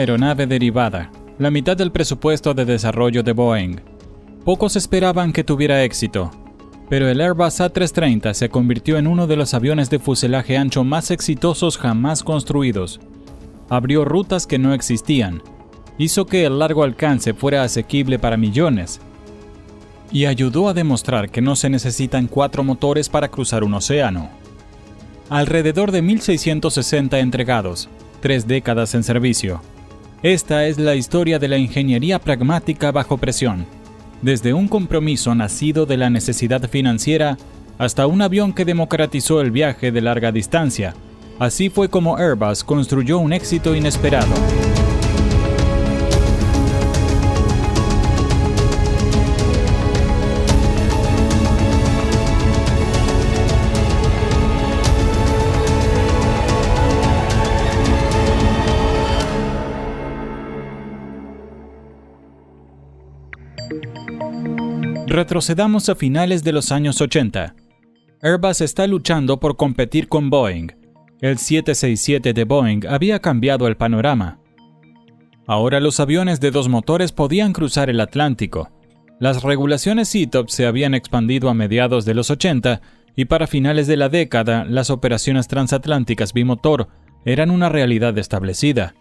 aeronave derivada, la mitad del presupuesto de desarrollo de Boeing. Pocos esperaban que tuviera éxito, pero el Airbus A330 se convirtió en uno de los aviones de fuselaje ancho más exitosos jamás construidos. Abrió rutas que no existían, hizo que el largo alcance fuera asequible para millones, y ayudó a demostrar que no se necesitan 4 motores para cruzar un océano. Alrededor de 1.660 entregados, 3 décadas en servicio. Esta es la historia de la ingeniería pragmática bajo presión, desde un compromiso nacido de la necesidad financiera hasta un avión que democratizó el viaje de larga distancia. Así fue como Airbus construyó un éxito inesperado. Retrocedamos a finales de los años 80. Airbus está luchando por competir con Boeing. El 767 de Boeing había cambiado el panorama. Ahora los aviones de 2 motores podían cruzar el Atlántico. Las regulaciones SITOP se habían expandido a mediados de los 80 y para finales de la década las operaciones transatlánticas bimotor eran una realidad establecida.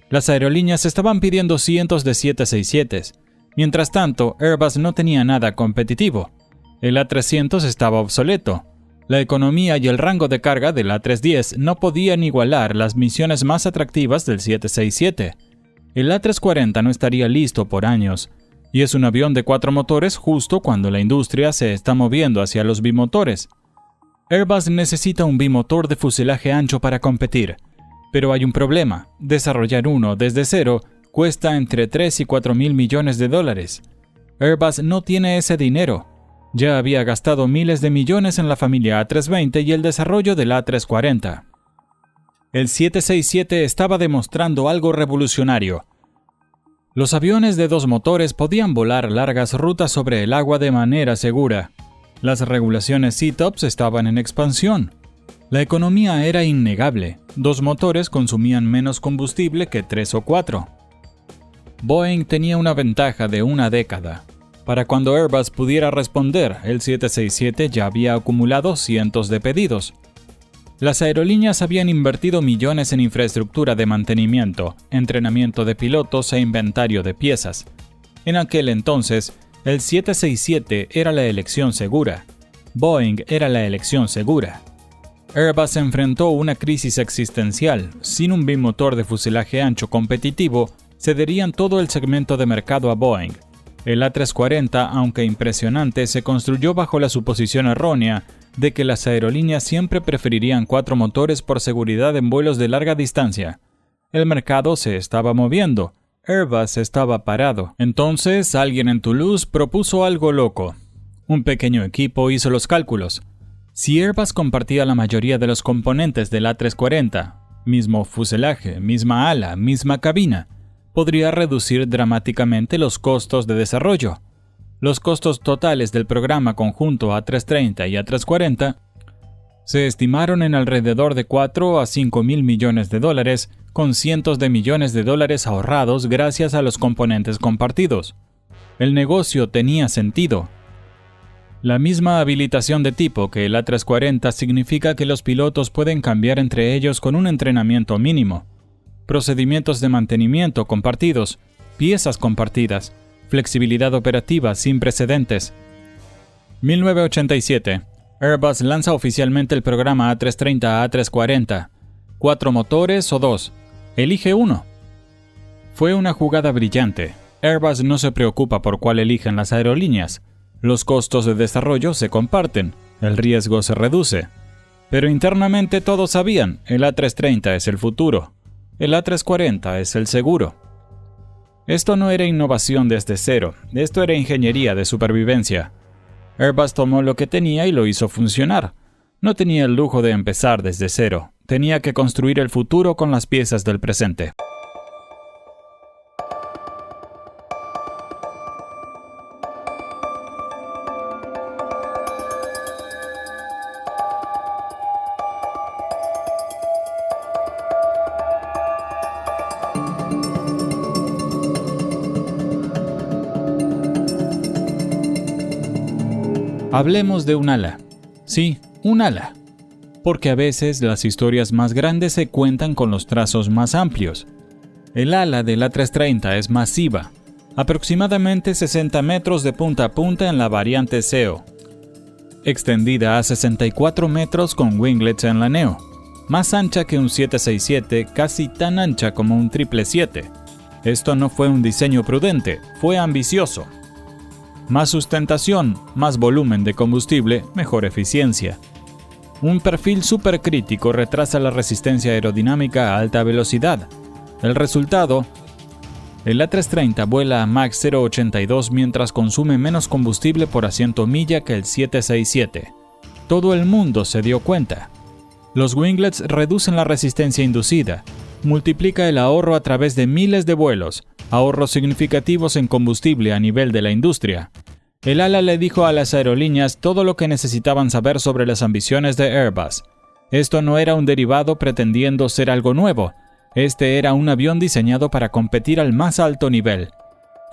Las aerolíneas estaban pidiendo cientos de 767s. Mientras tanto, Airbus no tenía nada competitivo. El A300 estaba obsoleto. La economía y el rango de carga del A310 no podían igualar las misiones más atractivas del 767. El A340 no estaría listo por años, y es un avión de 4 motores justo cuando la industria se está moviendo hacia los bimotores. Airbus necesita un bimotor de fuselaje ancho para competir, pero hay un problema: desarrollar uno desde cero cuesta entre 3 y 4 mil millones de dólares. Airbus no tiene ese dinero. Ya había gastado miles de millones en la familia A320 y el desarrollo del A340. El 767 estaba demostrando algo revolucionario. Los aviones de 2 motores podían volar largas rutas sobre el agua de manera segura. Las regulaciones SITOPS estaban en expansión. La economía era innegable. 2 motores consumían menos combustible que 3 o 4. Boeing tenía una ventaja de una década. Para cuando Airbus pudiera responder, el 767 ya había acumulado cientos de pedidos. Las aerolíneas habían invertido millones en infraestructura de mantenimiento, entrenamiento de pilotos e inventario de piezas. En aquel entonces, el 767 era la elección segura. Boeing era la elección segura. Airbus enfrentó una crisis existencial. Sin un bimotor de fuselaje ancho competitivo, cederían todo el segmento de mercado a Boeing. El A340, aunque impresionante, se construyó bajo la suposición errónea de que las aerolíneas siempre preferirían 4 motores por seguridad en vuelos de larga distancia. El mercado se estaba moviendo. Airbus estaba parado. Entonces, alguien en Toulouse propuso algo loco. Un pequeño equipo hizo los cálculos. Si Airbus compartía la mayoría de los componentes del A340, mismo fuselaje, misma ala, misma cabina, podría reducir dramáticamente los costos de desarrollo. Los costos totales del programa conjunto A330 y A340 se estimaron en alrededor de 4 a 5 mil millones de dólares, con cientos de millones de dólares ahorrados gracias a los componentes compartidos. El negocio tenía sentido. La misma habilitación de tipo que el A340 significa que los pilotos pueden cambiar entre ellos con un entrenamiento mínimo. Procedimientos de mantenimiento compartidos, piezas compartidas, flexibilidad operativa sin precedentes. 1987. Airbus lanza oficialmente el programa A330 A340. 4 motores o 2. Elige uno. Fue una jugada brillante. Airbus no se preocupa por cuál eligen las aerolíneas. Los costos de desarrollo se comparten, el riesgo se reduce. Pero internamente todos sabían, el A330 es el futuro. El A340 es el seguro. Esto no era innovación desde cero, esto era ingeniería de supervivencia. Airbus tomó lo que tenía y lo hizo funcionar. No tenía el lujo de empezar desde cero, tenía que construir el futuro con las piezas del presente. Hablemos de un ala. Sí, un ala. Porque a veces las historias más grandes se cuentan con los trazos más amplios. El ala del A330 es masiva, aproximadamente 60 metros de punta a punta en la variante SEO, extendida a 64 metros con winglets en la Neo, más ancha que un 767, casi tan ancha como un 777. Esto no fue un diseño prudente, fue ambicioso. Más sustentación, más volumen de combustible, mejor eficiencia. Un perfil supercrítico retrasa la resistencia aerodinámica a alta velocidad. El resultado: el A330 vuela a Mach 0.82 mientras consume menos combustible por asiento milla que el 767. Todo el mundo se dio cuenta. Los winglets reducen la resistencia inducida, multiplica el ahorro a través de miles de vuelos, ahorros significativos en combustible a nivel de la industria. El ala le dijo a las aerolíneas todo lo que necesitaban saber sobre las ambiciones de Airbus. Esto no era un derivado pretendiendo ser algo nuevo. Este era un avión diseñado para competir al más alto nivel.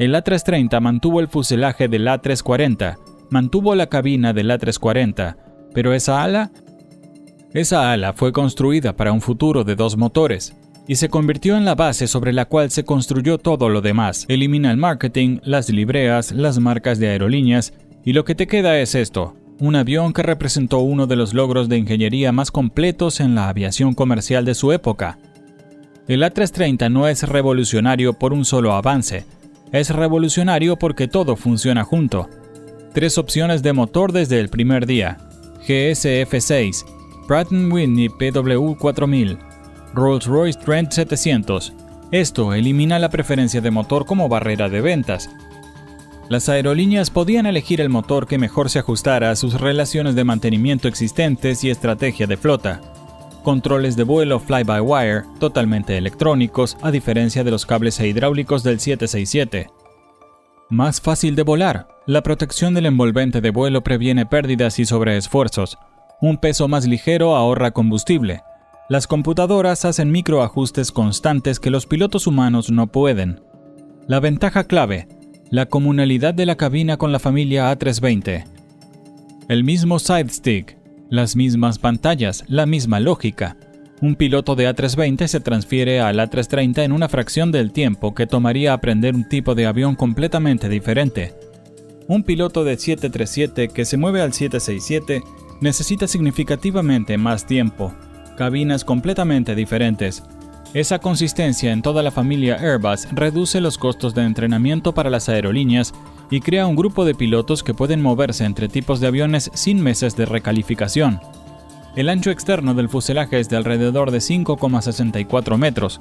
El A330 mantuvo el fuselaje del A340, mantuvo la cabina del A340, pero esa ala fue construida para un futuro de 2 motores, y se convirtió en la base sobre la cual se construyó todo lo demás. Elimina el marketing, las libreas, las marcas de aerolíneas, y lo que te queda es esto: un avión que representó uno de los logros de ingeniería más completos en la aviación comercial de su época. El A330 no es revolucionario por un solo avance, es revolucionario porque todo funciona junto. 3 opciones de motor desde el primer día: GSF6, Pratt & Whitney PW4000, Rolls-Royce Trent 700. Esto elimina la preferencia de motor como barrera de ventas. Las aerolíneas podían elegir el motor que mejor se ajustara a sus relaciones de mantenimiento existentes y estrategia de flota. Controles de vuelo fly-by-wire, totalmente electrónicos, a diferencia de los cables hidráulicos del 767. Más fácil de volar. La protección del envolvente de vuelo previene pérdidas y sobreesfuerzos. Un peso más ligero ahorra combustible. Las computadoras hacen microajustes constantes que los pilotos humanos no pueden. La ventaja clave: la comunalidad de la cabina con la familia A320. El mismo side stick, las mismas pantallas, la misma lógica. Un piloto de A320 se transfiere al A330 en una fracción del tiempo que tomaría aprender un tipo de avión completamente diferente. Un piloto de 737 que se mueve al 767 necesita significativamente más tiempo. Cabinas completamente diferentes. Esa consistencia en toda la familia Airbus reduce los costos de entrenamiento para las aerolíneas y crea un grupo de pilotos que pueden moverse entre tipos de aviones sin meses de recalificación. El ancho externo del fuselaje es de alrededor de 5,64 metros,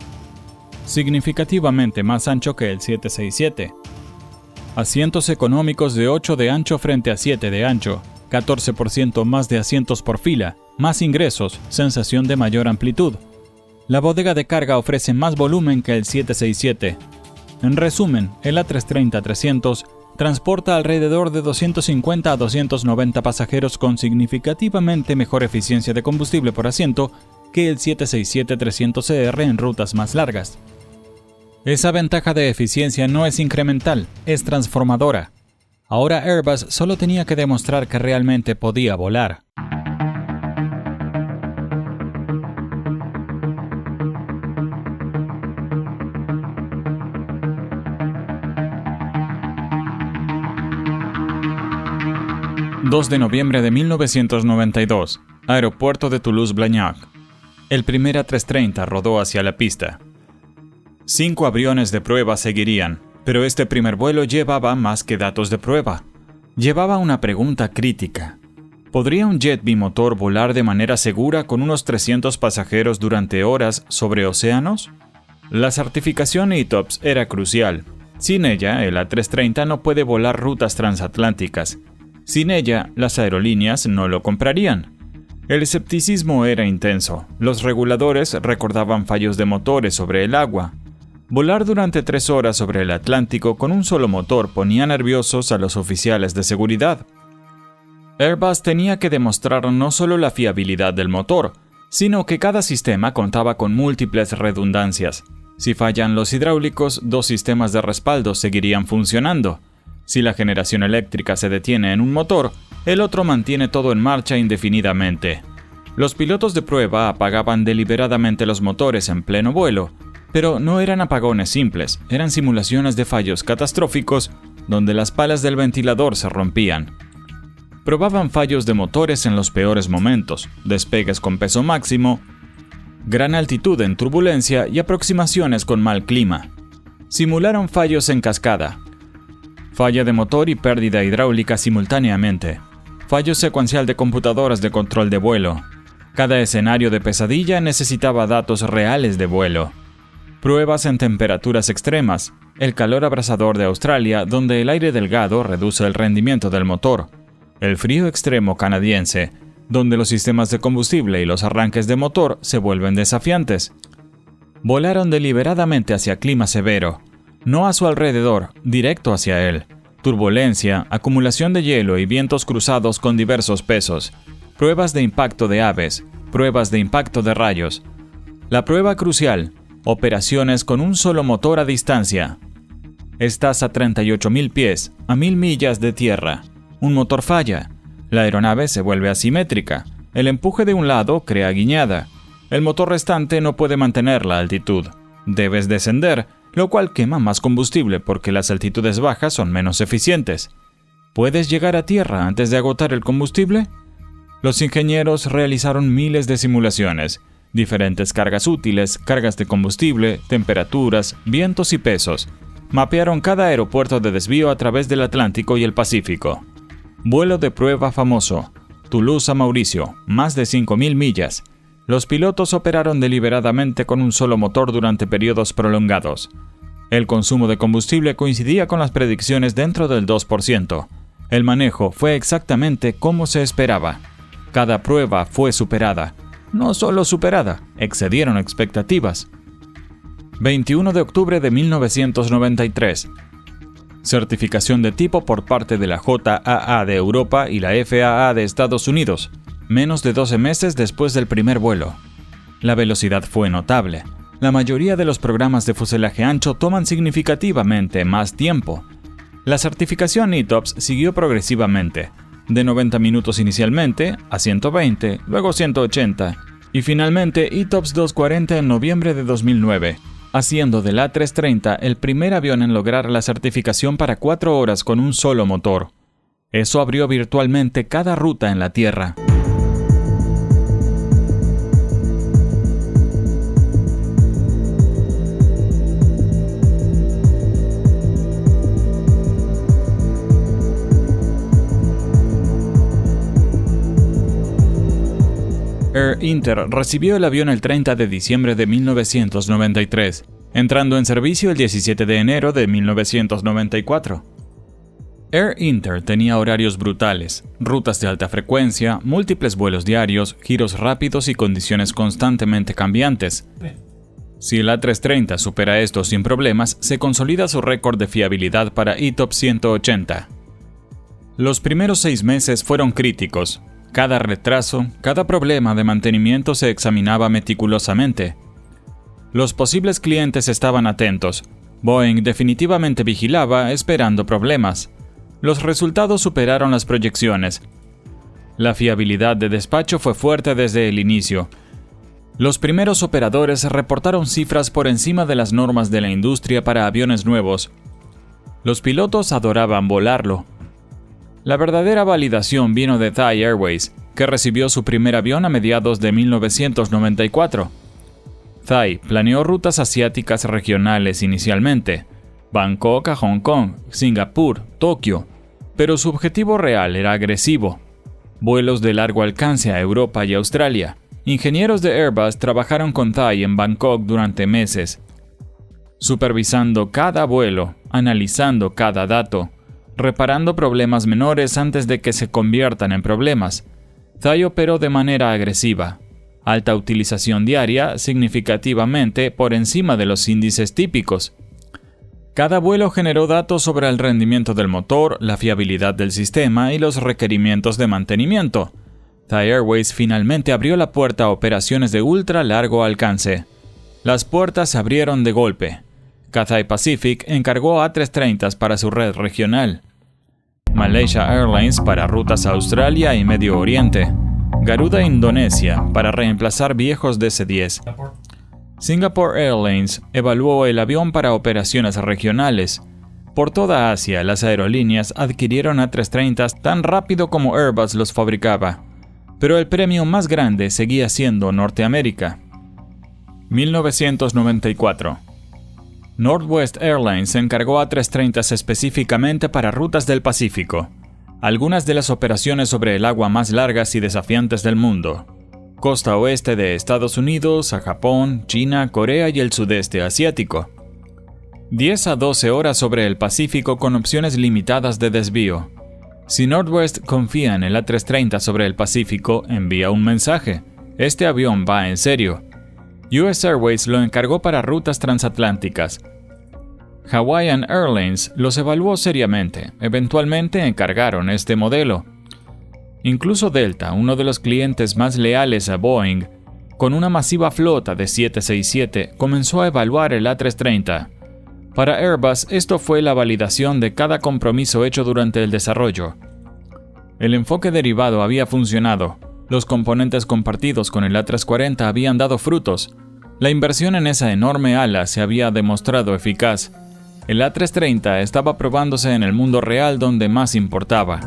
significativamente más ancho que el 767. Asientos económicos de 8 de ancho frente a 7 de ancho, 14% más de asientos por fila, más ingresos, sensación de mayor amplitud. La bodega de carga ofrece más volumen que el 767. En resumen, el A330-300 transporta alrededor de 250 a 290 pasajeros con significativamente mejor eficiencia de combustible por asiento que el 767-300CR en rutas más largas. Esa ventaja de eficiencia no es incremental, es transformadora. Ahora Airbus solo tenía que demostrar que realmente podía volar. ...2 de noviembre de 1992... Aeropuerto de Toulouse-Blagnac. El primer A330 rodó hacia la pista. 5 aviones de prueba seguirían, pero este primer vuelo llevaba más que datos de prueba. Llevaba una pregunta crítica. ¿Podría un jet bimotor volar de manera segura con unos 300 pasajeros durante horas sobre océanos? La certificación ETOPS era crucial. Sin ella, el A330 no puede volar rutas transatlánticas. Sin ella, las aerolíneas no lo comprarían. El escepticismo era intenso. Los reguladores recordaban fallos de motores sobre el agua. Volar durante 3 horas sobre el Atlántico con un solo motor ponía nerviosos a los oficiales de seguridad. Airbus tenía que demostrar no solo la fiabilidad del motor, sino que cada sistema contaba con múltiples redundancias. Si fallan los hidráulicos, 2 sistemas de respaldo seguirían funcionando. Si la generación eléctrica se detiene en un motor, el otro mantiene todo en marcha indefinidamente. Los pilotos de prueba apagaban deliberadamente los motores en pleno vuelo, pero no eran apagones simples, eran simulaciones de fallos catastróficos donde las palas del ventilador se rompían. Probaban fallos de motores en los peores momentos, despegues con peso máximo, gran altitud en turbulencia y aproximaciones con mal clima. Simularon fallos en cascada, falla de motor y pérdida hidráulica simultáneamente, fallo secuencial de computadoras de control de vuelo. Cada escenario de pesadilla necesitaba datos reales de vuelo. Pruebas en temperaturas extremas, el calor abrasador de Australia, donde el aire delgado reduce el rendimiento del motor, el frío extremo canadiense, donde los sistemas de combustible y los arranques de motor se vuelven desafiantes. Volaron deliberadamente hacia clima severo, no a su alrededor, directo hacia él. Turbulencia, acumulación de hielo y vientos cruzados con diversos pesos. Pruebas de impacto de aves, pruebas de impacto de rayos. La prueba crucial, operaciones con un solo motor a distancia. Estás a 38.000 pies, a 1.000 millas de tierra. Un motor falla. La aeronave se vuelve asimétrica. El empuje de un lado crea guiñada. El motor restante no puede mantener la altitud. Debes descender, lo cual quema más combustible porque las altitudes bajas son menos eficientes. ¿Puedes llegar a tierra antes de agotar el combustible? Los ingenieros realizaron miles de simulaciones, diferentes cargas útiles, cargas de combustible, temperaturas, vientos y pesos. Mapearon cada aeropuerto de desvío a través del Atlántico y el Pacífico. Vuelo de prueba famoso, Toulouse a Mauricio, más de 5.000 millas. Los pilotos operaron deliberadamente con un solo motor durante periodos prolongados. El consumo de combustible coincidía con las predicciones dentro del 2%. El manejo fue exactamente como se esperaba. Cada prueba fue superada. No solo superada, excedieron expectativas. 21 de octubre de 1993. Certificación de tipo por parte de la JAA de Europa y la FAA de Estados Unidos, menos de 12 meses después del primer vuelo. La velocidad fue notable. La mayoría de los programas de fuselaje ancho toman significativamente más tiempo. La certificación ETOPS siguió progresivamente, de 90 minutos inicialmente a 120, luego 180, y finalmente ETOPS 240 en noviembre de 2009, haciendo del A330 el primer avión en lograr la certificación para 4 horas con un solo motor. Eso abrió virtualmente cada ruta en la Tierra. Air Inter recibió el avión el 30 de diciembre de 1993, entrando en servicio el 17 de enero de 1994. Air Inter tenía horarios brutales, rutas de alta frecuencia, múltiples vuelos diarios, giros rápidos y condiciones constantemente cambiantes. Si el A330 supera esto sin problemas, se consolida su récord de fiabilidad para ETOPS 180. Los primeros 6 meses fueron críticos. Cada retraso, cada problema de mantenimiento se examinaba meticulosamente. Los posibles clientes estaban atentos. Boeing definitivamente vigilaba, esperando problemas. Los resultados superaron las proyecciones. La fiabilidad de despacho fue fuerte desde el inicio. Los primeros operadores reportaron cifras por encima de las normas de la industria para aviones nuevos. Los pilotos adoraban volarlo. La verdadera validación vino de Thai Airways, que recibió su primer avión a mediados de 1994. Thai planeó rutas asiáticas regionales inicialmente, Bangkok a Hong Kong, Singapur, Tokio, pero su objetivo real era agresivo. Vuelos de largo alcance a Europa y Australia. Ingenieros de Airbus trabajaron con Thai en Bangkok durante meses, supervisando cada vuelo, analizando cada dato, reparando problemas menores antes de que se conviertan en problemas. Thai operó de manera agresiva. Alta utilización diaria, significativamente por encima de los índices típicos. Cada vuelo generó datos sobre el rendimiento del motor, la fiabilidad del sistema y los requerimientos de mantenimiento. Thai Airways finalmente abrió la puerta a operaciones de ultra largo alcance. Las puertas se abrieron de golpe. Cathay Pacific encargó A330s para su red regional. Malaysia Airlines para rutas a Australia y Medio Oriente, Garuda Indonesia para reemplazar viejos DC-10. Singapore Airlines evaluó el avión para operaciones regionales. Por toda Asia, las aerolíneas adquirieron A330 tan rápido como Airbus los fabricaba, pero el premio más grande seguía siendo Norteamérica. 1994. Northwest Airlines se encargó A330 específicamente para rutas del Pacífico, algunas de las operaciones sobre el agua más largas y desafiantes del mundo. Costa oeste de Estados Unidos a Japón, China, Corea y el sudeste asiático. 10 a 12 horas sobre el Pacífico con opciones limitadas de desvío. Si Northwest confía en el A330 sobre el Pacífico, envía un mensaje: este avión va en serio. US Airways lo encargó para rutas transatlánticas. Hawaiian Airlines los evaluó seriamente, eventualmente encargaron este modelo. Incluso Delta, uno de los clientes más leales a Boeing, con una masiva flota de 767, comenzó a evaluar el A330. Para Airbus, esto fue la validación de cada compromiso hecho durante el desarrollo. El enfoque derivado había funcionado, los componentes compartidos con el A340 habían dado frutos, la inversión en esa enorme ala se había demostrado eficaz. El A330 estaba probándose en el mundo real donde más importaba.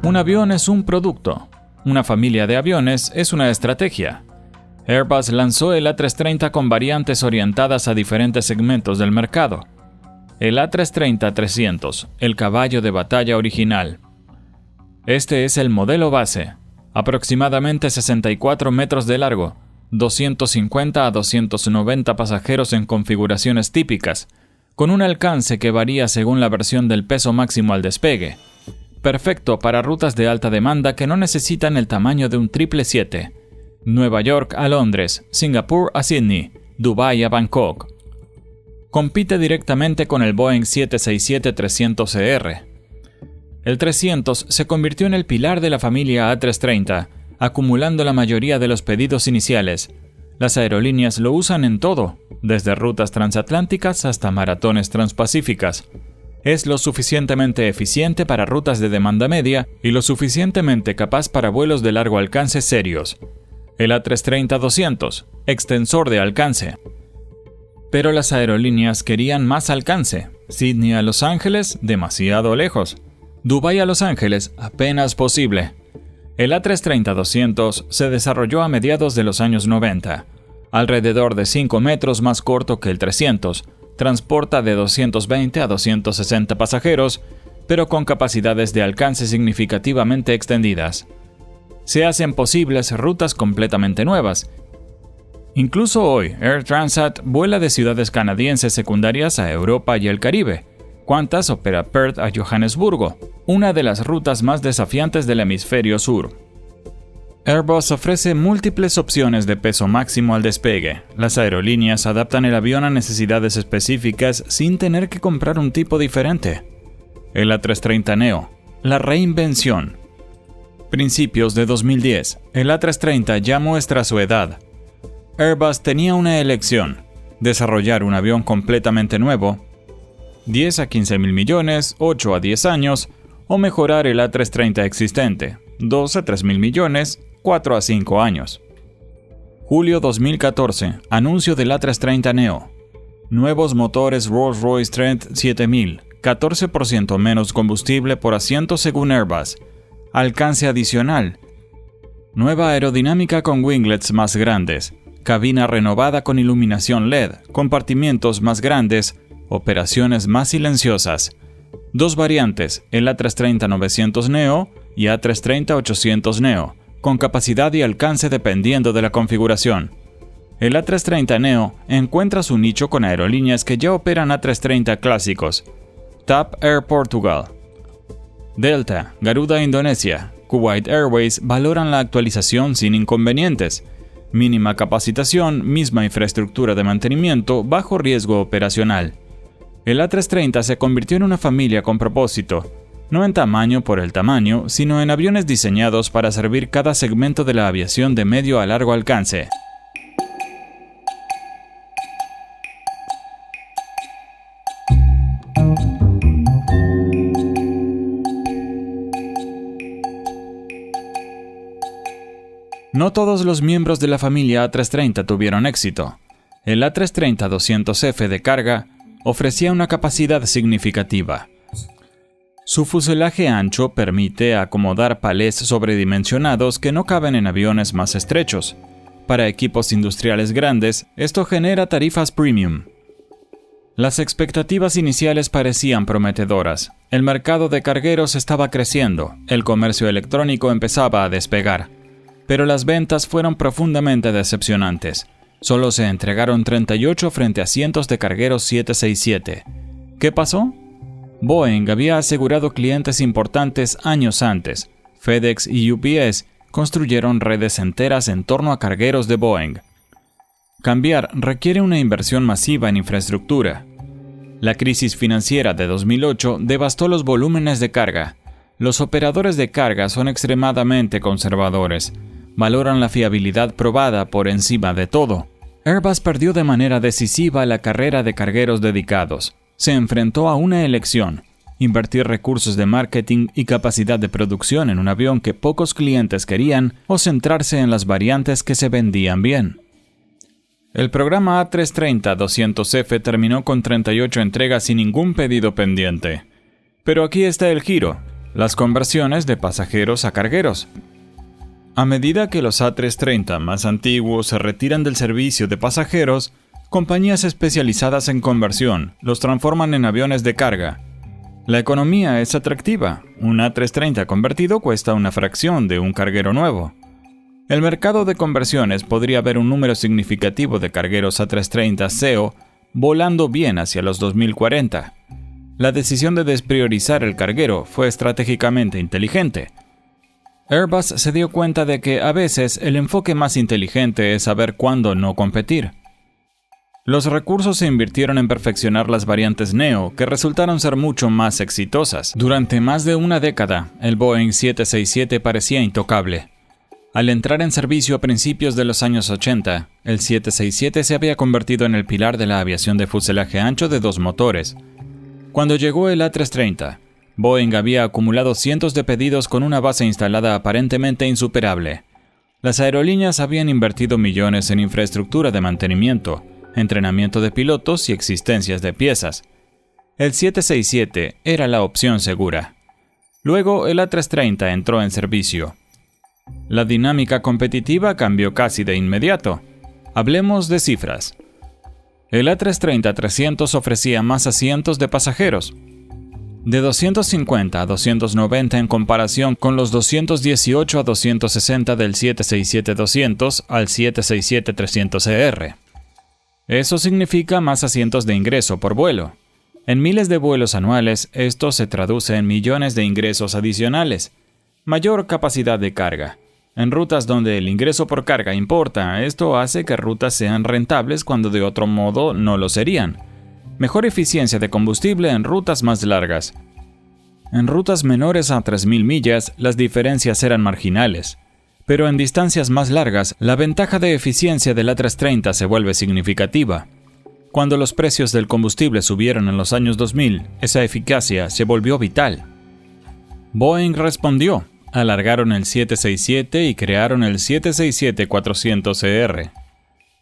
Un avión es un producto. Una familia de aviones es una estrategia. Airbus lanzó el A330 con variantes orientadas a diferentes segmentos del mercado. El A330-300, el caballo de batalla original. Este es el modelo base, aproximadamente 64 metros de largo, 250 a 290 pasajeros en configuraciones típicas, con un alcance que varía según la versión del peso máximo al despegue. Perfecto para rutas de alta demanda que no necesitan el tamaño de un 777. Nueva York a Londres, Singapur a Sydney, Dubái a Bangkok. Compite directamente con el Boeing 767-300ER. El 300 se convirtió en el pilar de la familia A330, acumulando la mayoría de los pedidos iniciales. Las aerolíneas lo usan en todo, desde rutas transatlánticas hasta maratones transpacíficas. Es lo suficientemente eficiente para rutas de demanda media y lo suficientemente capaz para vuelos de largo alcance serios. El A330-200, extensor de alcance. Pero las aerolíneas querían más alcance. Sydney a Los Ángeles, demasiado lejos. Dubái a Los Ángeles, apenas posible. El A330-200 se desarrolló a mediados de los años 90. Alrededor de 5 metros más corto que el 300, transporta de 220 a 260 pasajeros, pero con capacidades de alcance significativamente extendidas. Se hacen posibles rutas completamente nuevas. Incluso hoy, Air Transat vuela de ciudades canadienses secundarias a Europa y el Caribe. Qantas opera Perth a Johannesburgo, una de las rutas más desafiantes del hemisferio sur. Airbus ofrece múltiples opciones de peso máximo al despegue. Las aerolíneas adaptan el avión a necesidades específicas sin tener que comprar un tipo diferente. El A330neo, la reinvención. Principios de 2010, el A330 ya muestra su edad. Airbus tenía una elección: desarrollar un avión completamente nuevo, 10 a 15 mil millones, 8 a 10 años, o mejorar el A330 existente, 2 a 3 mil millones, 4 a 5 años. Julio 2014, anuncio del A330neo. Nuevos motores Rolls-Royce Trent 7000, 14% menos combustible por asiento según Airbus. Alcance adicional. Nueva aerodinámica con winglets más grandes. Cabina renovada con iluminación LED, compartimientos más grandes, operaciones más silenciosas. Dos variantes, el A330-900neo y A330-800neo, con capacidad y alcance dependiendo de la configuración. El A330neo encuentra su nicho con aerolíneas que ya operan A330 clásicos. TAP Air Portugal, Delta, Garuda Indonesia, Kuwait Airways valoran la actualización sin inconvenientes. Mínima capacitación, misma infraestructura de mantenimiento, bajo riesgo operacional. El A330 se convirtió en una familia con propósito. no en tamaño por el tamaño, sino en aviones diseñados para servir cada segmento de la aviación de medio a largo alcance. No todos los miembros de la familia A330 tuvieron éxito. El A330-200F de carga ofrecía una capacidad significativa. Su fuselaje ancho permite acomodar palés sobredimensionados que no caben en aviones más estrechos. Para equipos industriales grandes, esto genera tarifas premium. Las expectativas iniciales parecían prometedoras. El mercado de cargueros estaba creciendo, el comercio electrónico empezaba a despegar. Pero las ventas fueron profundamente decepcionantes. Solo se entregaron 38 frente a cientos de cargueros 767. ¿Qué pasó? Boeing había asegurado clientes importantes años antes. FedEx y UPS construyeron redes enteras en torno a cargueros de Boeing. Cambiar requiere una inversión masiva en infraestructura. La crisis financiera de 2008 devastó los volúmenes de carga. Los operadores de carga son extremadamente conservadores. Valoran la fiabilidad probada por encima de todo. Airbus perdió de manera decisiva la carrera de cargueros dedicados. Se enfrentó a una elección: invertir recursos de marketing y capacidad de producción en un avión que pocos clientes querían o centrarse en las variantes que se vendían bien. El programa A330-200F terminó con 38 entregas y ningún pedido pendiente. Pero aquí está el giro: las conversiones de pasajeros a cargueros. A medida que los A330 más antiguos se retiran del servicio de pasajeros, compañías especializadas en conversión los transforman en aviones de carga. La economía es atractiva. Un A330 convertido cuesta una fracción de un carguero nuevo. El mercado de conversiones podría ver un número significativo de cargueros A330 CEO volando bien hacia los 2040. La decisión de despriorizar el carguero fue estratégicamente inteligente. Airbus se dio cuenta de que a veces el enfoque más inteligente es saber cuándo no competir. Los recursos se invirtieron en perfeccionar las variantes Neo, que resultaron ser mucho más exitosas. Durante más de una década, el Boeing 767 parecía intocable. Al entrar en servicio a principios de los años 80, el 767 se había convertido en el pilar de la aviación de fuselaje ancho de 2 motores. Cuando llegó el A330, Boeing había acumulado cientos de pedidos con una base instalada aparentemente insuperable. Las aerolíneas habían invertido millones en infraestructura de mantenimiento, entrenamiento de pilotos y existencias de piezas. El 767 era la opción segura. Luego el A330 entró en servicio. La dinámica competitiva cambió casi de inmediato. Hablemos de cifras. El A330-300 ofrecía más asientos de pasajeros, de 250 a 290 en comparación con los 218 a 260 del 767-200 al 767-300ER. Eso significa más asientos de ingreso por vuelo. En miles de vuelos anuales, esto se traduce en millones de ingresos adicionales. Mayor capacidad de carga. En rutas donde el ingreso por carga importa, esto hace que rutas sean rentables cuando de otro modo no lo serían. Mejor eficiencia de combustible en rutas más largas. En rutas menores a 3.000 millas, las diferencias eran marginales. Pero en distancias más largas, la ventaja de eficiencia del A330 se vuelve significativa. Cuando los precios del combustible subieron en los años 2000, esa eficacia se volvió vital. Boeing respondió. Alargaron el 767 y crearon el 767-400ER.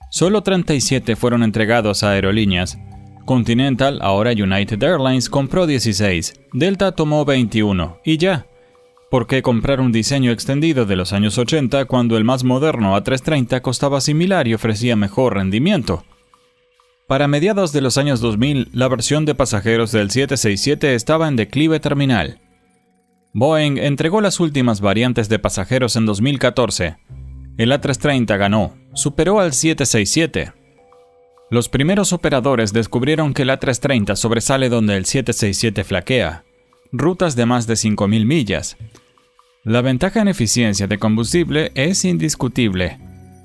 Solo 37 fueron entregados a aerolíneas. Continental, ahora United Airlines, compró 16, Delta tomó 21, y ya. ¿Por qué comprar un diseño extendido de los años 80 cuando el más moderno A330 costaba similar y ofrecía mejor rendimiento? Para mediados de los años 2000, la versión de pasajeros del 767 estaba en declive terminal. Boeing entregó las últimas variantes de pasajeros en 2014. El A330 ganó, superó al 767. Los primeros operadores descubrieron que el A330 sobresale donde el 767 flaquea. Rutas de más de 5.000 millas. La ventaja en eficiencia de combustible es indiscutible.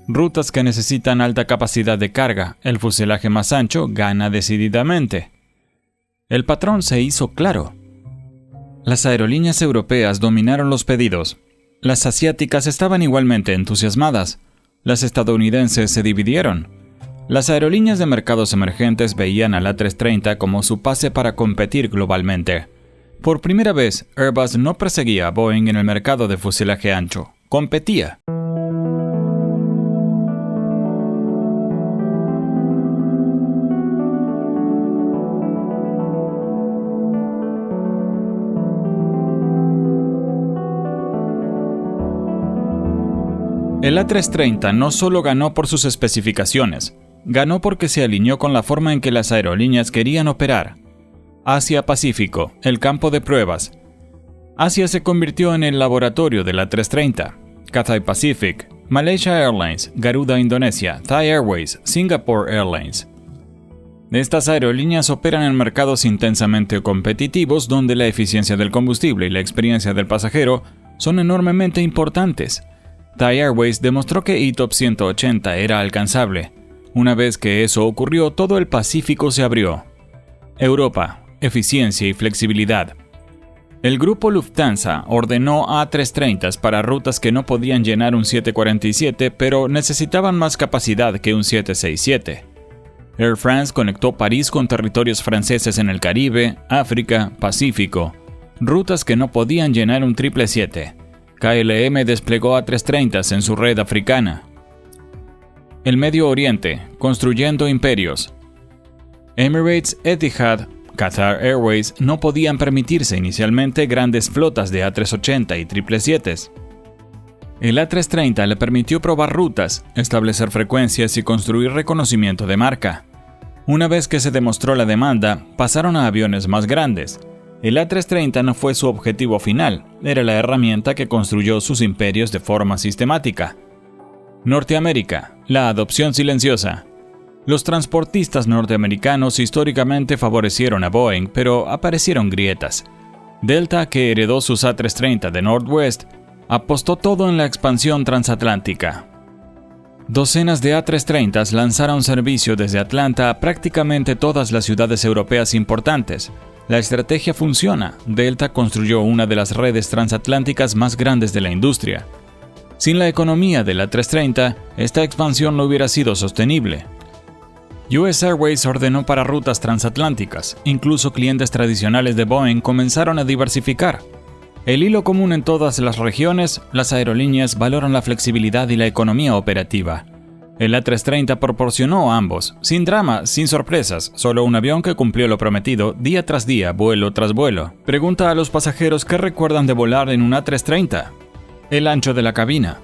Rutas que necesitan alta capacidad de carga, el fuselaje más ancho gana decididamente. El patrón se hizo claro. Las aerolíneas europeas dominaron los pedidos. Las asiáticas estaban igualmente entusiasmadas. Las estadounidenses se dividieron. Las aerolíneas de mercados emergentes veían al A330 como su pase para competir globalmente. Por primera vez, Airbus no perseguía a Boeing en el mercado de fuselaje ancho. Competía. El A330 no solo ganó por sus especificaciones, ganó porque se alineó con la forma en que las aerolíneas querían operar. Asia-Pacífico, el campo de pruebas. Asia se convirtió en el laboratorio del A330. Cathay Pacific, Malaysia Airlines, Garuda Indonesia, Thai Airways, Singapore Airlines. Estas aerolíneas operan en mercados intensamente competitivos donde la eficiencia del combustible y la experiencia del pasajero son enormemente importantes. Thai Airways demostró que ETOPS 180 era alcanzable. Una vez que eso ocurrió, todo el Pacífico se abrió. Europa, eficiencia y flexibilidad. El grupo Lufthansa ordenó A330s para rutas que no podían llenar un 747, pero necesitaban más capacidad que un 767. Air France conectó París con territorios franceses en el Caribe, África, Pacífico, rutas que no podían llenar un 777. KLM desplegó A330s en su red africana. El Medio Oriente, construyendo imperios. Emirates, Etihad, Qatar Airways no podían permitirse inicialmente grandes flotas de A380 y 777s. El A330 le permitió probar rutas, establecer frecuencias y construir reconocimiento de marca. Una vez que se demostró la demanda, pasaron a aviones más grandes. El A330 no fue su objetivo final, era la herramienta que construyó sus imperios de forma sistemática. Norteamérica, la adopción silenciosa. Los transportistas norteamericanos históricamente favorecieron a Boeing, pero aparecieron grietas. Delta, que heredó sus A330 de Northwest, apostó todo en la expansión transatlántica. Docenas de A330s lanzaron servicio desde Atlanta a prácticamente todas las ciudades europeas importantes. La estrategia funciona. Delta construyó una de las redes transatlánticas más grandes de la industria. Sin la economía del A330, esta expansión no hubiera sido sostenible. US Airways ordenó para rutas transatlánticas. Incluso clientes tradicionales de Boeing comenzaron a diversificar. El hilo común en todas las regiones, las aerolíneas valoran la flexibilidad y la economía operativa. El A330 proporcionó a ambos, sin drama, sin sorpresas, solo un avión que cumplió lo prometido día tras día, vuelo tras vuelo. Pregunta a los pasajeros qué recuerdan de volar en un A330. El ancho de la cabina.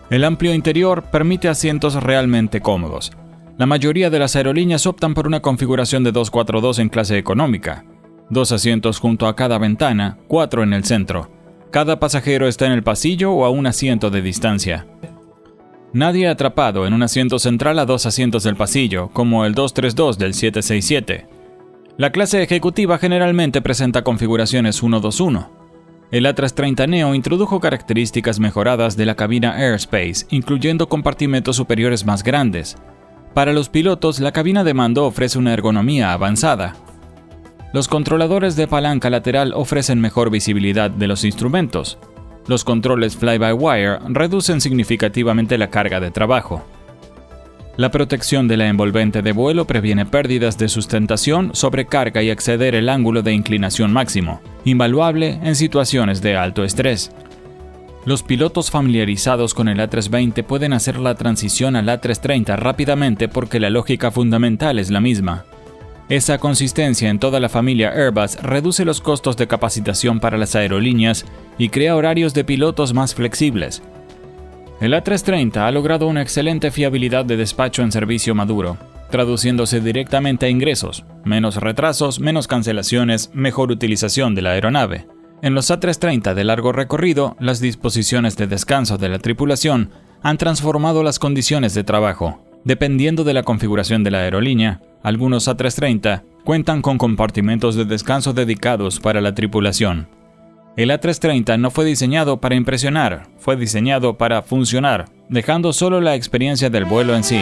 El amplio interior permite asientos realmente cómodos. La mayoría de las aerolíneas optan por una configuración de 242 en clase económica. 2 asientos junto a cada ventana, 4 en el centro. Cada pasajero está en el pasillo o a un asiento de distancia. Nadie atrapado en un asiento central a 2 asientos del pasillo, como el 232 del 767. La clase ejecutiva generalmente presenta configuraciones 121. El A330 Neo introdujo características mejoradas de la cabina Airspace, incluyendo compartimentos superiores más grandes. Para los pilotos, la cabina de mando ofrece una ergonomía avanzada. Los controladores de palanca lateral ofrecen mejor visibilidad de los instrumentos. Los controles fly-by-wire reducen significativamente la carga de trabajo. La protección de la envolvente de vuelo previene pérdidas de sustentación, sobrecarga y exceder el ángulo de inclinación máximo, invaluable en situaciones de alto estrés. Los pilotos familiarizados con el A320 pueden hacer la transición al A330 rápidamente porque la lógica fundamental es la misma. Esa consistencia en toda la familia Airbus reduce los costos de capacitación para las aerolíneas y crea horarios de pilotos más flexibles. El A330 ha logrado una excelente fiabilidad de despacho en servicio maduro, traduciéndose directamente a ingresos, menos retrasos, menos cancelaciones, mejor utilización de la aeronave. En los A330 de largo recorrido, las disposiciones de descanso de la tripulación han transformado las condiciones de trabajo. Dependiendo de la configuración de la aerolínea, algunos A330 cuentan con compartimentos de descanso dedicados para la tripulación. El A330 no fue diseñado para impresionar, fue diseñado para funcionar, dejando solo la experiencia del vuelo en sí.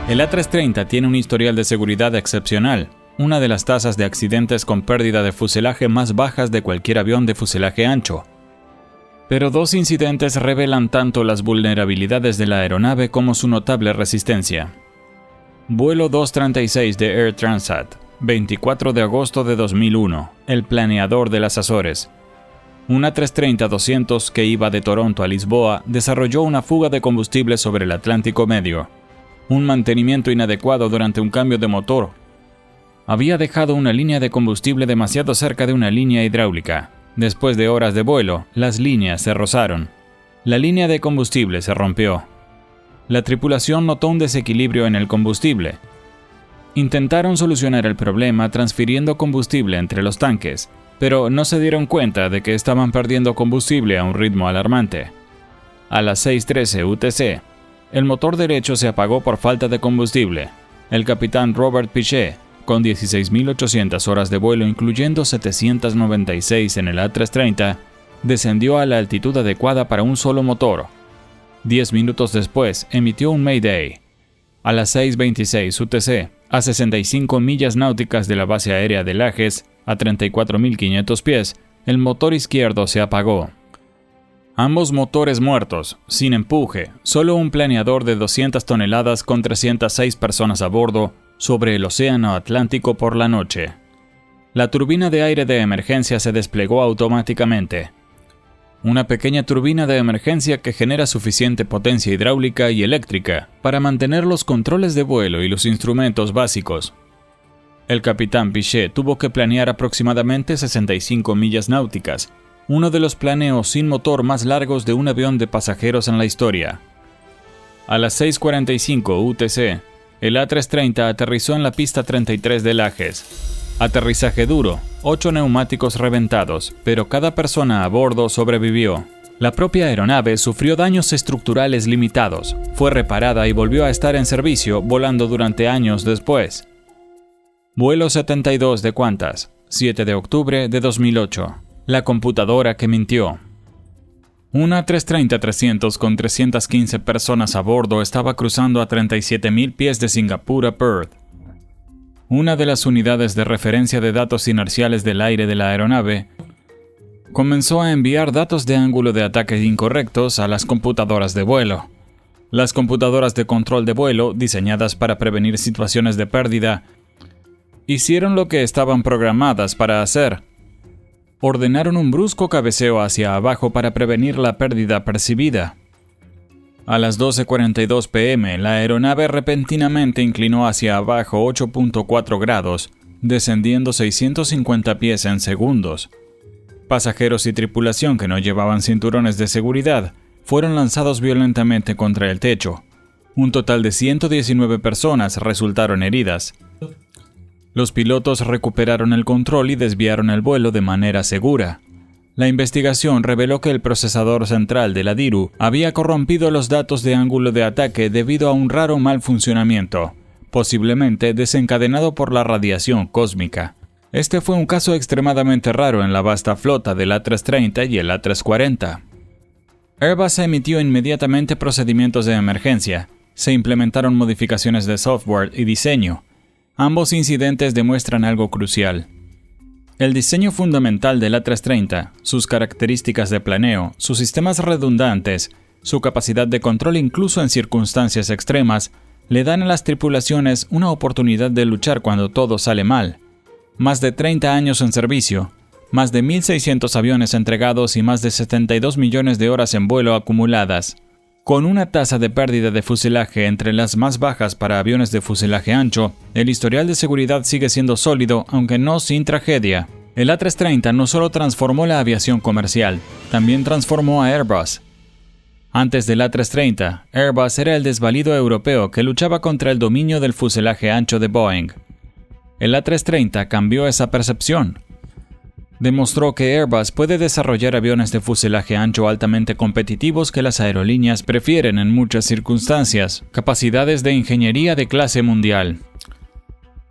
El A330 tiene un historial de seguridad excepcional, una de las tasas de accidentes con pérdida de fuselaje más bajas de cualquier avión de fuselaje ancho. Pero dos incidentes revelan tanto las vulnerabilidades de la aeronave como su notable resistencia. Vuelo 236 de Air Transat, 24 de agosto de 2001, el planeador de las Azores. Un A330-200 que iba de Toronto a Lisboa desarrolló una fuga de combustible sobre el Atlántico Medio. Un mantenimiento inadecuado durante un cambio de motor había dejado una línea de combustible demasiado cerca de una línea hidráulica. Después de horas de vuelo, las líneas se rozaron. La línea de combustible se rompió. La tripulación notó un desequilibrio en el combustible. Intentaron solucionar el problema transfiriendo combustible entre los tanques, pero no se dieron cuenta de que estaban perdiendo combustible a un ritmo alarmante. A las 6:13 UTC, el motor derecho se apagó por falta de combustible. El capitán Robert Pichet, con 16.800 horas de vuelo incluyendo 796 en el A330, descendió a la altitud adecuada para un solo motor. 10 minutos después, emitió un Mayday. A las 6:26 UTC, a 65 millas náuticas de la base aérea de Lajes, a 34.500 pies, el motor izquierdo se apagó. Ambos motores muertos, sin empuje, solo un planeador de 200 toneladas con 306 personas a bordo, sobre el océano Atlántico por la noche. La turbina de aire de emergencia se desplegó automáticamente. Una pequeña turbina de emergencia que genera suficiente potencia hidráulica y eléctrica para mantener los controles de vuelo y los instrumentos básicos. El capitán Pichet tuvo que planear aproximadamente 65 millas náuticas, uno de los planeos sin motor más largos de un avión de pasajeros en la historia. A las 6:45 UTC, el A330 aterrizó en la pista 33 de Lajes. Aterrizaje duro, 8 neumáticos reventados, pero cada persona a bordo sobrevivió. La propia aeronave sufrió daños estructurales limitados, fue reparada y volvió a estar en servicio volando durante años después. Vuelo 72 de Qantas, 7 de octubre de 2008. La computadora que mintió. Un A330-300 con 315 personas a bordo estaba cruzando a 37.000 pies de Singapur a Perth. Una de las unidades de referencia de datos inerciales del aire de la aeronave comenzó a enviar datos de ángulo de ataque incorrectos a las computadoras de vuelo. Las computadoras de control de vuelo, diseñadas para prevenir situaciones de pérdida, hicieron lo que estaban programadas para hacer. Ordenaron un brusco cabeceo hacia abajo para prevenir la pérdida percibida. A las 12:42 p.m., la aeronave repentinamente inclinó hacia abajo 8.4 grados, descendiendo 650 pies en segundos. Pasajeros y tripulación que no llevaban cinturones de seguridad fueron lanzados violentamente contra el techo. Un total de 119 personas resultaron heridas. Los pilotos recuperaron el control y desviaron el vuelo de manera segura. La investigación reveló que el procesador central de la DIRU había corrompido los datos de ángulo de ataque debido a un raro mal funcionamiento, posiblemente desencadenado por la radiación cósmica. Este fue un caso extremadamente raro en la vasta flota del A330 y el A340. Airbus emitió inmediatamente procedimientos de emergencia. Se implementaron modificaciones de software y diseño. Ambos incidentes demuestran algo crucial. El diseño fundamental del A330, sus características de planeo, sus sistemas redundantes, su capacidad de control incluso en circunstancias extremas, le dan a las tripulaciones una oportunidad de luchar cuando todo sale mal. Más de 30 años en servicio, más de 1.600 aviones entregados y más de 72 millones de horas en vuelo acumuladas. Con una tasa de pérdida de fuselaje entre las más bajas para aviones de fuselaje ancho, el historial de seguridad sigue siendo sólido, aunque no sin tragedia. El A330 no solo transformó la aviación comercial, también transformó a Airbus. Antes del A330, Airbus era el desvalido europeo que luchaba contra el dominio del fuselaje ancho de Boeing. El A330 cambió esa percepción. Demostró que Airbus puede desarrollar aviones de fuselaje ancho altamente competitivos que las aerolíneas prefieren en muchas circunstancias, capacidades de ingeniería de clase mundial.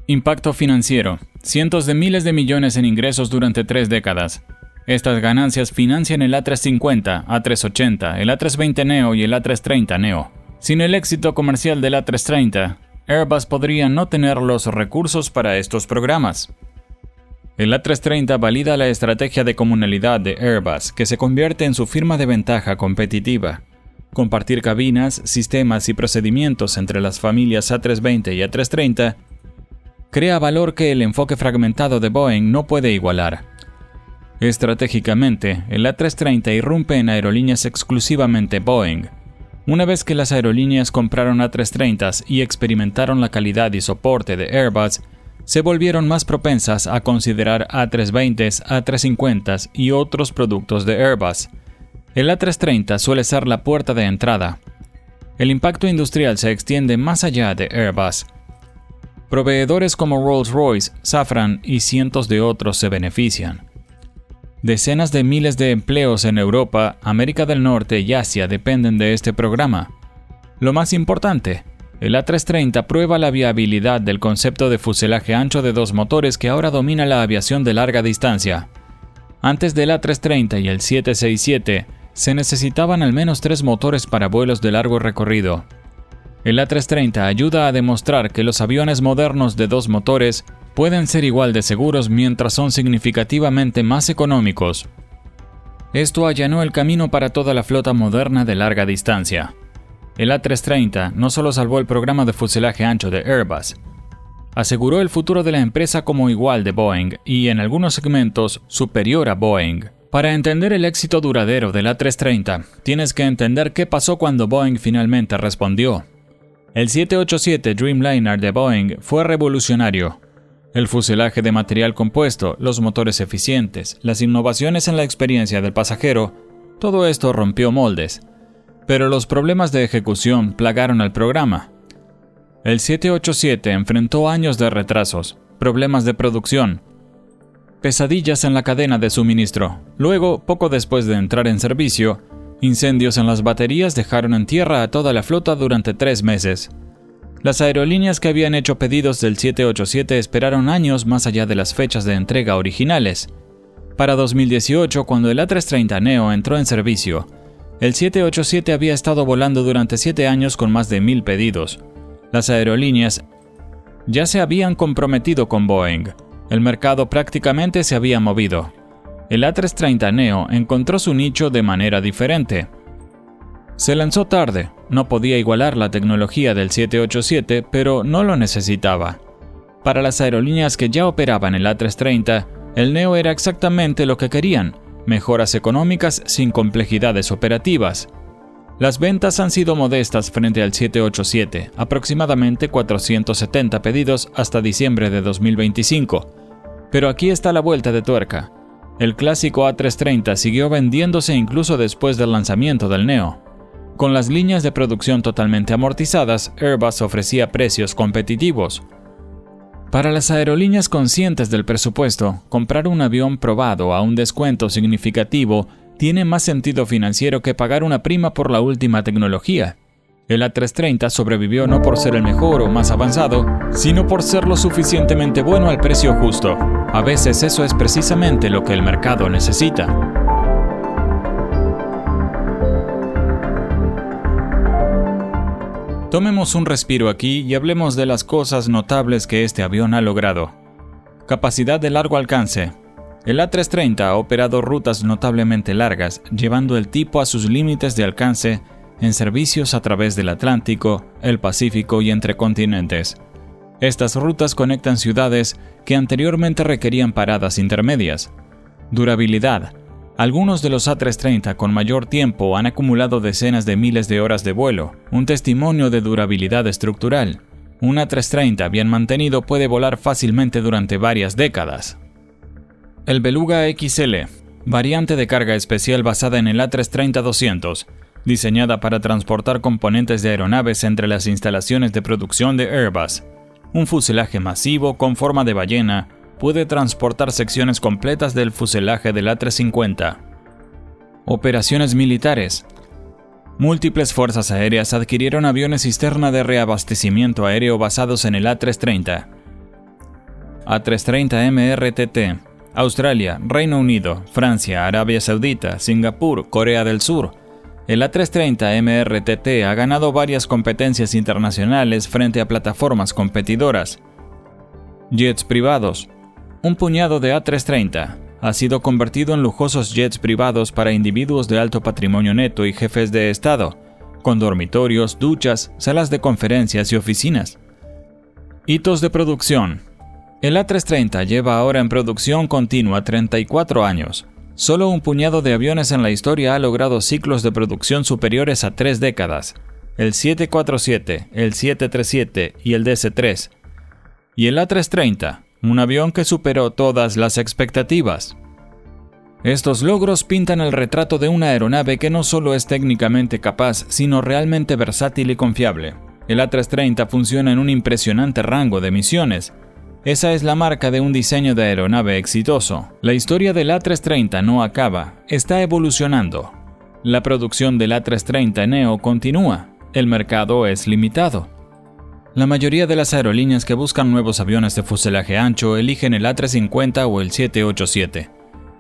Impacto financiero: cientos de miles de millones en ingresos durante 3 décadas. Estas ganancias financian el A350, A380, el A320neo y el A330neo. Sin el éxito comercial del A330, Airbus podría no tener los recursos para estos programas. El A330 valida la estrategia de comunalidad de Airbus, que se convierte en su firma de ventaja competitiva. Compartir cabinas, sistemas y procedimientos entre las familias A320 y A330 crea valor que el enfoque fragmentado de Boeing no puede igualar. Estratégicamente, el A330 irrumpe en aerolíneas exclusivamente Boeing. Una vez que las aerolíneas compraron A330s y experimentaron la calidad y soporte de Airbus, se volvieron más propensas a considerar A320s, A350s y otros productos de Airbus. El A330 suele ser la puerta de entrada. El impacto industrial se extiende más allá de Airbus. Proveedores como Rolls-Royce, Safran y cientos de otros se benefician. Decenas de miles de empleos en Europa, América del Norte y Asia dependen de este programa. Lo más importante, el A330 prueba la viabilidad del concepto de fuselaje ancho de dos motores que ahora domina la aviación de larga distancia. Antes del A330 y el 767, se necesitaban al menos 3 motores para vuelos de largo recorrido. El A330 ayuda a demostrar que los aviones modernos de 2 motores pueden ser igual de seguros mientras son significativamente más económicos. Esto allanó el camino para toda la flota moderna de larga distancia. El A330 no solo salvó el programa de fuselaje ancho de Airbus, aseguró el futuro de la empresa como igual de Boeing y, en algunos segmentos, superior a Boeing. Para entender el éxito duradero del A330, tienes que entender qué pasó cuando Boeing finalmente respondió. El 787 Dreamliner de Boeing fue revolucionario. El fuselaje de material compuesto, los motores eficientes, las innovaciones en la experiencia del pasajero, todo esto rompió moldes. Pero los problemas de ejecución plagaron al programa. El 787 enfrentó años de retrasos, problemas de producción, pesadillas en la cadena de suministro. Luego, poco después de entrar en servicio, incendios en las baterías dejaron en tierra a toda la flota durante 3 meses. Las aerolíneas que habían hecho pedidos del 787 esperaron años más allá de las fechas de entrega originales. Para 2018, cuando el A330neo entró en servicio, el 787 había estado volando durante 7 años con más de 1000 pedidos. Las aerolíneas ya se habían comprometido con Boeing. El mercado prácticamente se había movido. El A330neo encontró su nicho de manera diferente. Se lanzó tarde, no podía igualar la tecnología del 787, pero no lo necesitaba. Para las aerolíneas que ya operaban el A330, el neo era exactamente lo que querían: mejoras económicas sin complejidades operativas. Las ventas han sido modestas frente al 787, aproximadamente 470 pedidos hasta diciembre de 2025. Pero aquí está la vuelta de tuerca. El clásico A330 siguió vendiéndose incluso después del lanzamiento del neo. Con las líneas de producción totalmente amortizadas, Airbus ofrecía precios competitivos. Para las aerolíneas conscientes del presupuesto, comprar un avión probado a un descuento significativo tiene más sentido financiero que pagar una prima por la última tecnología. El A330 sobrevivió no por ser el mejor o más avanzado, sino por ser lo suficientemente bueno al precio justo. A veces eso es precisamente lo que el mercado necesita. Tomemos un respiro aquí y hablemos de las cosas notables que este avión ha logrado. Capacidad de largo alcance. El A330 ha operado rutas notablemente largas, llevando el tipo a sus límites de alcance en servicios a través del Atlántico, el Pacífico y entre continentes. Estas rutas conectan ciudades que anteriormente requerían paradas intermedias. Durabilidad. Algunos de los A330 con mayor tiempo han acumulado decenas de miles de horas de vuelo, un testimonio de durabilidad estructural. Un A330 bien mantenido puede volar fácilmente durante varias décadas. El Beluga XL, variante de carga especial basada en el A330-200, diseñada para transportar componentes de aeronaves entre las instalaciones de producción de Airbus. Un fuselaje masivo con forma de ballena puede transportar secciones completas del fuselaje del A350. Operaciones militares. Múltiples fuerzas aéreas adquirieron aviones cisterna de reabastecimiento aéreo basados en el A330. A330 MRTT. Australia, Reino Unido, Francia, Arabia Saudita, Singapur, Corea del Sur, El A330 MRTT ha ganado varias competencias internacionales frente a plataformas competidoras. Jets privados. Un puñado de A330 ha sido convertido en lujosos jets privados para individuos de alto patrimonio neto y jefes de estado, con dormitorios, duchas, salas de conferencias y oficinas. Hitos de producción. El A330 lleva ahora en producción continua 34 años. Solo un puñado de aviones en la historia ha logrado ciclos de producción superiores a 3 décadas. El 747, el 737 y el DC-3. Y el A330, un avión que superó todas las expectativas. Estos logros pintan el retrato de una aeronave que no solo es técnicamente capaz, sino realmente versátil y confiable. El A330 funciona en un impresionante rango de misiones. Esa es la marca de un diseño de aeronave exitoso. La historia del A330 no acaba, está evolucionando. La producción del A330 Neo continúa. El mercado es limitado. La mayoría de las aerolíneas que buscan nuevos aviones de fuselaje ancho eligen el A350 o el 787.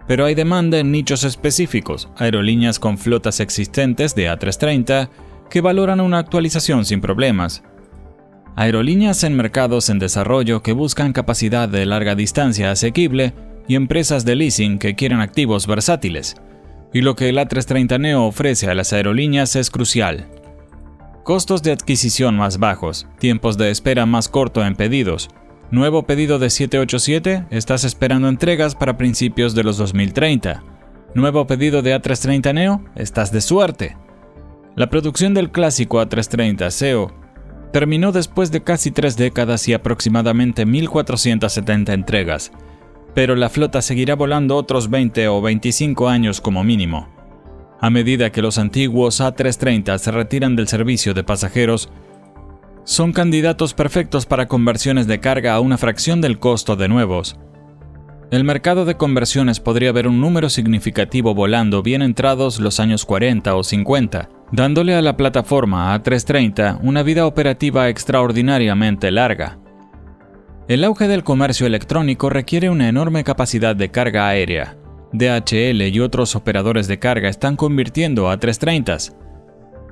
Pero hay demanda en nichos específicos, aerolíneas con flotas existentes de A330 que valoran una actualización sin problemas. Aerolíneas en mercados en desarrollo que buscan capacidad de larga distancia asequible y empresas de leasing que quieren activos versátiles. Y lo que el A330 Neo ofrece a las aerolíneas es crucial. Costos de adquisición más bajos, tiempos de espera más corto en pedidos. Nuevo pedido de 787, estás esperando entregas para principios de los 2030. Nuevo pedido de A330 Neo, estás de suerte. La producción del clásico A330 CEO terminó después de casi 3 décadas y aproximadamente 1.470 entregas, pero la flota seguirá volando otros 20 o 25 años como mínimo. A medida que los antiguos A330 se retiran del servicio de pasajeros, son candidatos perfectos para conversiones de carga a una fracción del costo de nuevos. El mercado de conversiones podría ver un número significativo volando bien entrados los años 40 o 50, dándole a la plataforma A330 una vida operativa extraordinariamente larga. El auge del comercio electrónico requiere una enorme capacidad de carga aérea. DHL y otros operadores de carga están convirtiendo A330s.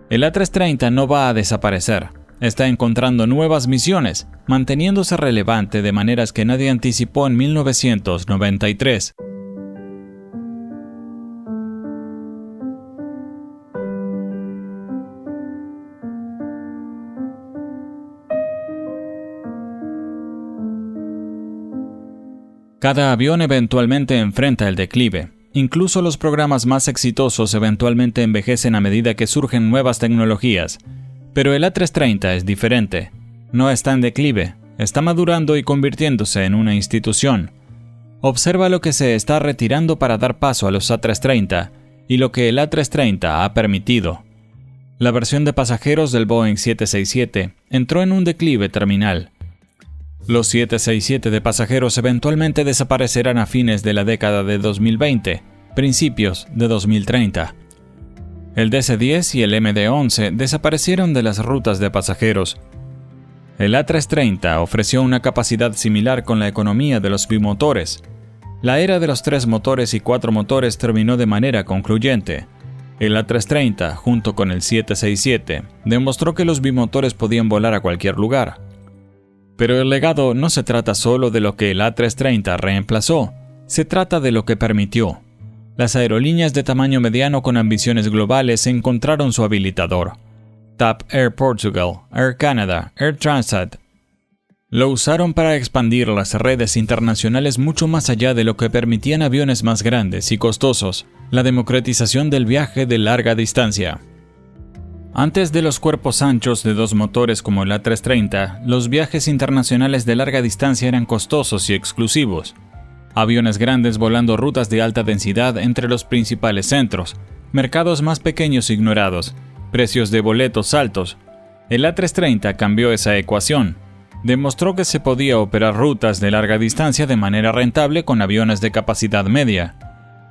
El A330 no va a desaparecer. Está encontrando nuevas misiones, manteniéndose relevante de maneras que nadie anticipó en 1993. Cada avión eventualmente enfrenta el declive. Incluso los programas más exitosos eventualmente envejecen a medida que surgen nuevas tecnologías. Pero el A330 es diferente. No está en declive, está madurando y convirtiéndose en una institución. Observa lo que se está retirando para dar paso a los A330 y lo que el A330 ha permitido. La versión de pasajeros del Boeing 767 entró en un declive terminal. Los 767 de pasajeros eventualmente desaparecerán a fines de la década de 2020, principios de 2030. El DC-10 y el MD-11 desaparecieron de las rutas de pasajeros. El A330 ofreció una capacidad similar con la economía de los bimotores. La era de los 3 motores y 4 motores terminó de manera concluyente. El A330, junto con el 767, demostró que los bimotores podían volar a cualquier lugar. Pero el legado no se trata solo de lo que el A330 reemplazó, se trata de lo que permitió. Las aerolíneas de tamaño mediano con ambiciones globales encontraron su habilitador. TAP Air Portugal, Air Canada, Air Transat. Lo usaron para expandir las redes internacionales mucho más allá de lo que permitían aviones más grandes y costosos, la democratización del viaje de larga distancia. Antes de los cuerpos anchos de 2 motores como el A330, los viajes internacionales de larga distancia eran costosos y exclusivos. Aviones grandes volando rutas de alta densidad entre los principales centros, mercados más pequeños ignorados, precios de boletos altos. El A330 cambió esa ecuación. Demostró que se podía operar rutas de larga distancia de manera rentable con aviones de capacidad media.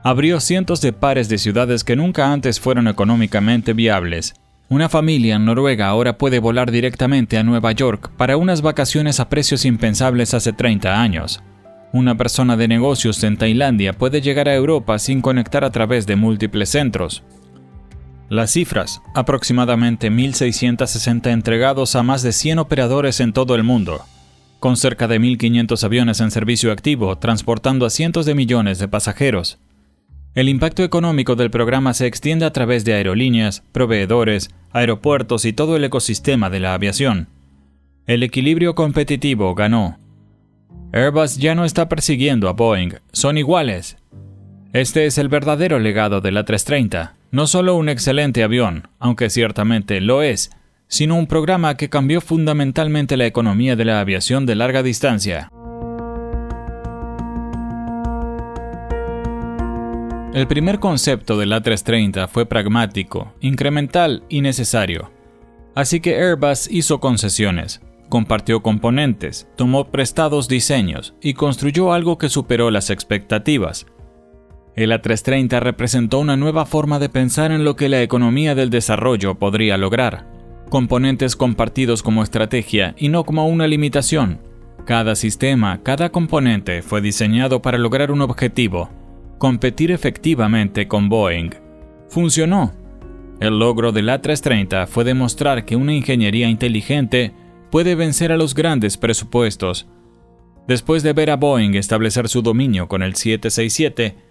Abrió cientos de pares de ciudades que nunca antes fueron económicamente viables. Una familia en Noruega ahora puede volar directamente a Nueva York para unas vacaciones a precios impensables hace 30 años. Una persona de negocios en Tailandia puede llegar a Europa sin conectar a través de múltiples centros. Las cifras: aproximadamente 1.660 entregados a más de 100 operadores en todo el mundo, con cerca de 1.500 aviones en servicio activo, transportando a cientos de millones de pasajeros. El impacto económico del programa se extiende a través de aerolíneas, proveedores, aeropuertos y todo el ecosistema de la aviación. El equilibrio competitivo ganó. Airbus ya no está persiguiendo a Boeing, son iguales. Este es el verdadero legado del A330, no solo un excelente avión, aunque ciertamente lo es, sino un programa que cambió fundamentalmente la economía de la aviación de larga distancia. El primer concepto del A330 fue pragmático, incremental y necesario. Así que Airbus hizo concesiones, compartió componentes, tomó prestados diseños y construyó algo que superó las expectativas. El A330 representó una nueva forma de pensar en lo que la economía del desarrollo podría lograr. Componentes compartidos como estrategia y no como una limitación. Cada sistema, cada componente fue diseñado para lograr un objetivo: competir efectivamente con Boeing. Funcionó. El logro del A330 fue demostrar que una ingeniería inteligente puede vencer a los grandes presupuestos. Después de ver a Boeing establecer su dominio con el 767,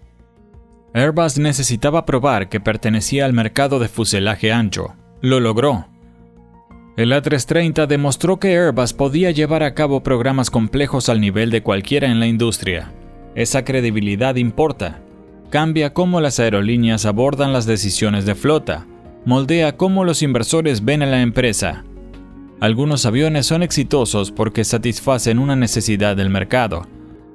Airbus necesitaba probar que pertenecía al mercado de fuselaje ancho. Lo logró. El A330 demostró que Airbus podía llevar a cabo programas complejos al nivel de cualquiera en la industria. Esa credibilidad importa. Cambia cómo las aerolíneas abordan las decisiones de flota. Moldea cómo los inversores ven a la empresa. Algunos aviones son exitosos porque satisfacen una necesidad del mercado.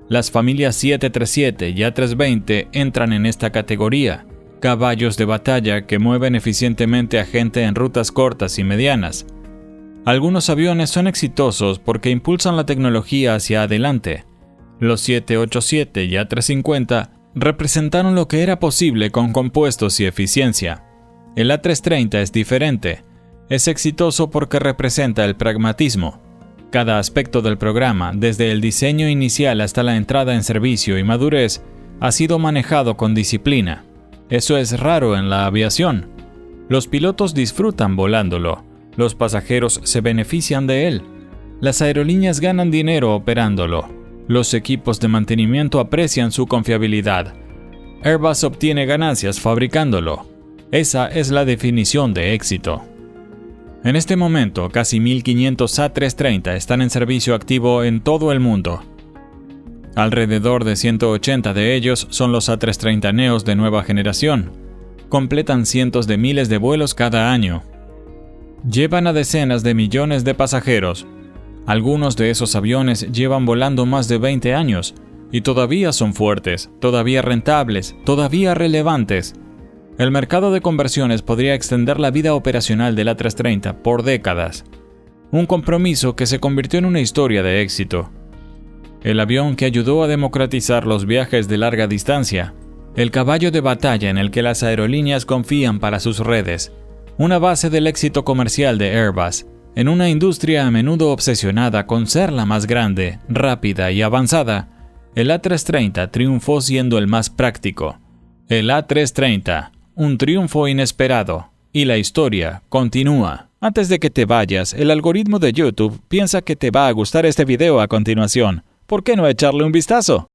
Las familias 737 y A320 entran en esta categoría. Caballos de batalla que mueven eficientemente a gente en rutas cortas y medianas. Algunos aviones son exitosos porque impulsan la tecnología hacia adelante. Los 787 y A350 representaron lo que era posible con compuestos y eficiencia. El A330 es diferente. Es exitoso porque representa el pragmatismo. Cada aspecto del programa, desde el diseño inicial hasta la entrada en servicio y madurez, ha sido manejado con disciplina. Eso es raro en la aviación. Los pilotos disfrutan volándolo. Los pasajeros se benefician de él. Las aerolíneas ganan dinero operándolo. Los equipos de mantenimiento aprecian su confiabilidad. Airbus obtiene ganancias fabricándolo. Esa es la definición de éxito. En este momento, casi 1.500 A330 están en servicio activo en todo el mundo. Alrededor de 180 de ellos son los A330 Neos de nueva generación. Completan cientos de miles de vuelos cada año. Llevan a decenas de millones de pasajeros. Algunos de esos aviones llevan volando más de 20 años y todavía son fuertes, todavía rentables, todavía relevantes. El mercado de conversiones podría extender la vida operacional del A330 por décadas. Un compromiso que se convirtió en una historia de éxito. El avión que ayudó a democratizar los viajes de larga distancia. El caballo de batalla en el que las aerolíneas confían para sus redes. Una base del éxito comercial de Airbus, en una industria a menudo obsesionada con ser la más grande, rápida y avanzada. El A330 triunfó siendo el más práctico. El A330, un triunfo inesperado. Y la historia continúa. Antes de que te vayas, el algoritmo de YouTube piensa que te va a gustar este video a continuación. ¿Por qué no echarle un vistazo?